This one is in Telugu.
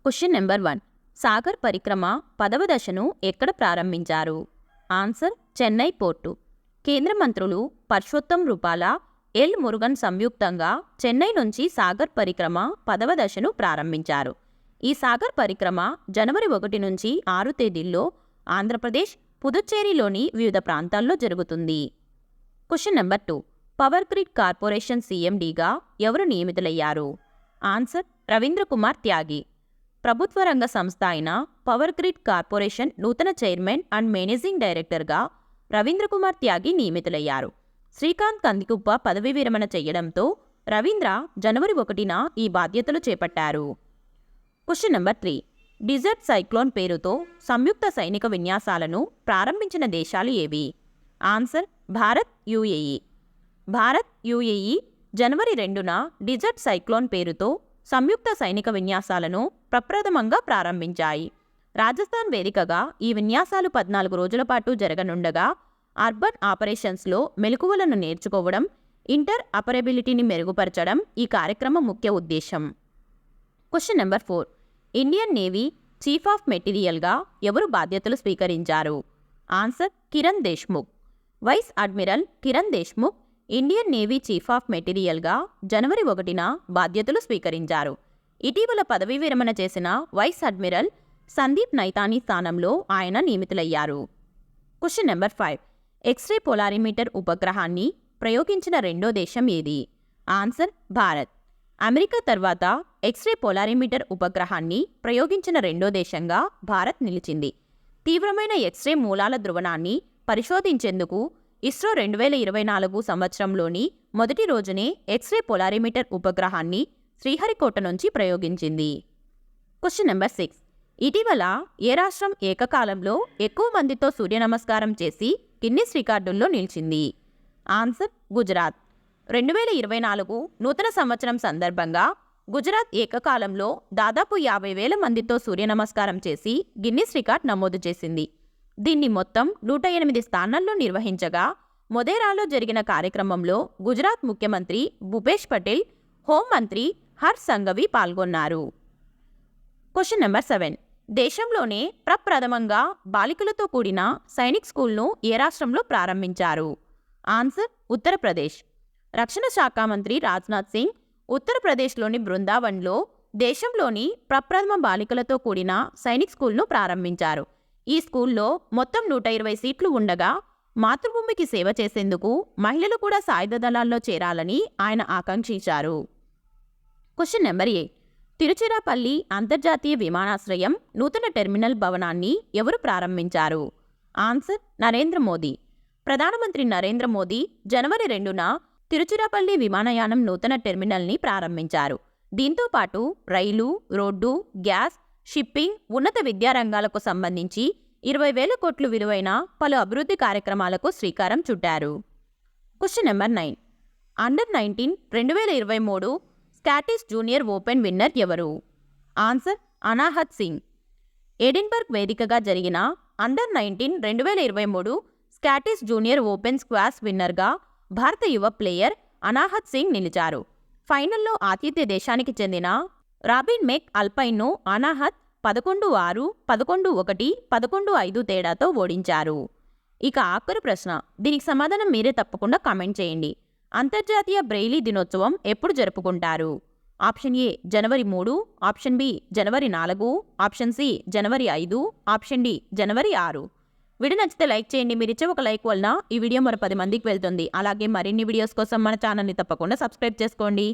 Question number 1. సాగర్ పరిక్రమ 10వ దశను ఎక్కడ ప్రారంభించారు? Answer Chennai port. కేంద్ర మంత్రులు పర్షోత్తం రూపాలా, ఎల్ మురుగన్ సంయుక్తంగా చెన్నై నుంచి సాగర్ పరిక్రమ 10వ దశను ప్రారంభించారు. ఈ సాగర్ పరిక్రమ జనవరి 1 నుంచి 6 తేదీల్లో ఆంధ్రప్రదేశ్, పుదుచ్చేరిలోని వివిధ ప్రాంతాల్లో జరుగుతుంది. Question number 2. Power grid corporation సీఎండీగా ఎవరు నియమితులయ్యారు? ఆన్సర్ రవీంద్ర కుమార్ త్యాగి. ప్రభుత్వ రంగ సంస్థ అయిన పవర్ గ్రిడ్ కార్పొరేషన్ నూతన చైర్మన్ అండ్ మేనేజింగ్ డైరెక్టర్గా రవీంద్ర కుమార్ త్యాగి నియమితులయ్యారు. శ్రీకాంత్ కందికుప్ప పదవీ విరమణ చేయడంతో రవీంద్ర జనవరి 1న ఈ బాధ్యతలు చేపట్టారు. Question number 3. డిజర్ట్ సైక్లోన్ పేరుతో సంయుక్త సైనిక విన్యాసాలను ప్రారంభించిన దేశాలు ఏవి? Answer Bharat, UAE. Bharat, UAE జనవరి 2న డిజర్ట్ సైక్లోన్ పేరుతో సంయుక్త సైనిక విన్యాసాలను ప్రప్రథమంగా ప్రారంభించాయి. రాజస్థాన్ వేదికగా ఈ విన్యాసాలు 14 రోజుల పాటు జరగనుండగా అర్బన్ ఆపరేషన్స్లో మెలకువలను నేర్చుకోవడం, ఇంటర్ ఆపరబిలిటీని మెరుగుపరచడం ఈ కార్యక్రమం ముఖ్య ఉద్దేశం. Question number 4. Indian navy chief of మెటీరియల్గా ఎవరు బాధ్యతలు స్వీకరించారు? Answer Kiran Deshmukh. Vice admiral Kiran Deshmukh Indian navy chief of మెటీరియల్గా జనవరి 1న బాధ్యతలు స్వీకరించారు. ఇటీవల పదవీ విరమణ చేసిన వైస్ అడ్మిరల్ సందీప్ నైతానీ స్థానంలో ఆయన నియమితులయ్యారు. Question number 5. ఎక్స్రే పోలారిమీటర్ ఉపగ్రహాన్ని ప్రయోగించిన రెండో దేశం ఏది? ఆన్సర్ భారత్. అమెరికా తర్వాత ఎక్స్రే పోలారిమీటర్ ఉపగ్రహాన్ని ప్రయోగించిన రెండో దేశంగా భారత్ నిలిచింది. తీవ్రమైన ఎక్స్రే మూలాల ధ్రువణాన్ని పరిశోధించేందుకు ఇస్రో 2024 సంవత్సరంలోని మొదటి రోజునే ఎక్స్రే పోలారిమీటర్ ఉపగ్రహాన్ని శ్రీహరికోట నుంచి ప్రయోగించింది. Question number 6. ఇటీవల ఏ రాష్ట్రం ఏకకాలంలో ఎక్కువ మందితో సూర్య నమస్కారం చేసి గిన్నిస్ రికార్డుల్లో నిలిచింది? ఆన్సర్ గుజరాత్. 2024 నూతన సంవత్సరం సందర్భంగా గుజరాత్ ఏకకాలంలో దాదాపు 50,000 మందితో సూర్య నమస్కారం చేసి గిన్నిస్ రికార్డ్ నమోదు చేసింది. దీన్ని మొత్తం 108 స్థానాల్లో నిర్వహించగా మొదేరాలో జరిగిన కార్యక్రమంలో గుజరాత్ ముఖ్యమంత్రి భూపేష్ పటేల్, హోంమంత్రి హర్ష్ సంఘవి పాల్గొన్నారు. Question number 7. దేశంలోనే ప్రప్రథమంగా బాలికలతో కూడిన సైనిక్ స్కూల్ను ఏ రాష్ట్రంలో ప్రారంభించారు? ఆన్సర్ ఉత్తరప్రదేశ్. రక్షణ శాఖ మంత్రి రాజ్నాథ్ సింగ్ ఉత్తరప్రదేశ్లోని బృందావన్లో దేశంలోని ప్రప్రథమ బాలికలతో కూడిన సైనిక్ స్కూల్ను ప్రారంభించారు. ఈ స్కూల్లో మొత్తం 120 సీట్లు ఉండగా మాతృభూమికి సేవ చేసేందుకు మహిళలు కూడా సాయుధ దళాల్లో చేరాలని ఆయన ఆకాంక్షించారు. Question number 8. తిరుచిరాపల్లి అంతర్జాతీయ విమానాశ్రయం నూతన టెర్మినల్ భవనాన్ని ఎవరు ప్రారంభించారు? ఆన్సర్ నరేంద్ర మోదీ. ప్రధానమంత్రి నరేంద్ర మోదీ జనవరి 2న తిరుచిరాపల్లి విమానయానం నూతన టెర్మినల్ని ప్రారంభించారు. దీంతో పాటు రైలు, రోడ్డు, గ్యాస్, షిప్పింగ్, ఉన్నత విద్యారంగాలకు సంబంధించి 20,000 కోట్లు విలువైన పలు అభివృద్ధి కార్యక్రమాలకు శ్రీకారం చుట్టారు. Question number 9. Under nineteen 2023 Scottish junior open winner ఎవరు? ఆన్సర్ అనాహత్ సింగ్. ఎడిన్బర్గ్ వేదికగా జరిగిన under nineteen 2023 Scottish junior open squash విన్నర్గా భారత యువ ప్లేయర్ అనాహత్ సింగ్ నిలిచారు. ఫైనల్లో ఆతిథ్య దేశానికి చెందిన రాబిన్ మెక్ అల్పైన్ను అనాహత్ 11-6, 11-1, 11-5 తేడాతో ఓడించారు. ఇక ఆఖరి ప్రశ్న, దీనికి సమాధానం మీరే తప్పకుండా కామెంట్ చేయండి. అంతర్జాతీయ బ్రెయిలీ దినోత్సవం ఎప్పుడు జరుపుకుంటారు? ఆప్షన్ ఏ జనవరి 3, ఆప్షన్ బి జనవరి 4, ఆప్షన్ సి జనవరి 5, ఆప్షన్ డి జనవరి 6. వీడియో నచ్చితే లైక్ చేయండి. మీరు ఇచ్చే ఒక లైక్ వలన ఈ వీడియో మరి 10 మందికి వెళ్తుంది. అలాగే మరిన్ని వీడియోస్ కోసం మన ఛానల్ని తప్పకుండా సబ్స్క్రైబ్ చేసుకోండి.